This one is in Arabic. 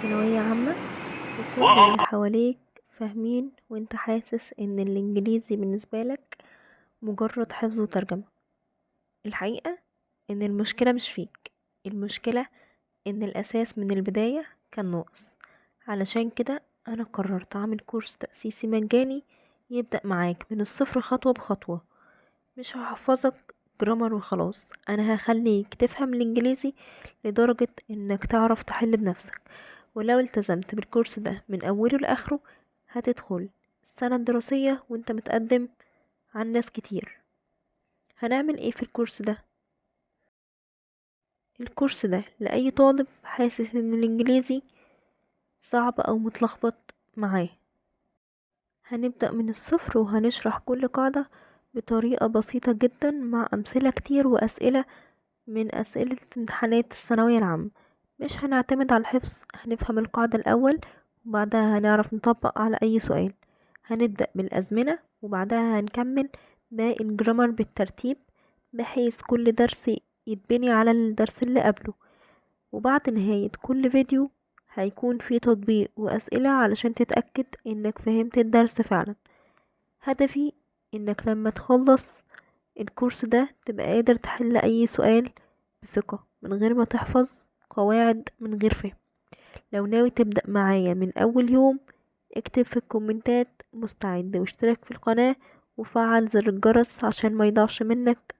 ثانوية عامة وكل اللي حواليك فاهمين وانت حاسس ان الانجليزي بالنسبة لك مجرد حفظ وترجمة. الحقيقة ان المشكلة مش فيك، المشكلة ان الاساس من البداية كان ناقص. علشان كده انا قررت اعمل كورس تأسيسي مجاني يبدأ معاك من الصفر خطوة بخطوة. مش هحفظك جرامر وخلاص، انا هخليك تفهم الانجليزي لدرجة انك تعرف تحل بنفسك. ولو التزمت بالكورس ده من اوله لاخره هتدخل السنة الدراسية وانت متقدم عن ناس كتير. هنعمل ايه في الكورس ده؟ الكورس ده لأي طالب حاسس ان الانجليزي صعب او متلخبط معاه. هنبدأ من الصفر وهنشرح كل قاعدة بطريقة بسيطة جدا مع أمثلة كتير وأسئلة من أسئلة امتحانات الثانوية العامة. مش هنعتمد على الحفظ، هنفهم القاعدة الأول وبعدها هنعرف نطبق على أي سؤال. هنبدأ بالأزمنة وبعدها هنكمل باقي الجرامر بالترتيب، بحيث كل درس يتبني على الدرس اللي قبله. وبعد نهاية كل فيديو هيكون في تطبيق وأسئلة علشان تتأكد إنك فهمت الدرس فعلا. هدفي إنك لما تخلص الكورس ده تبقى قادر تحل أي سؤال بثقة من غير ما تحفظ قواعد من غير فهم. لو ناوي تبدأ معايا من أول يوم اكتب في الكومنتات مستعد، واشترك في القناة وفعل زر الجرس عشان ما يضيعش منك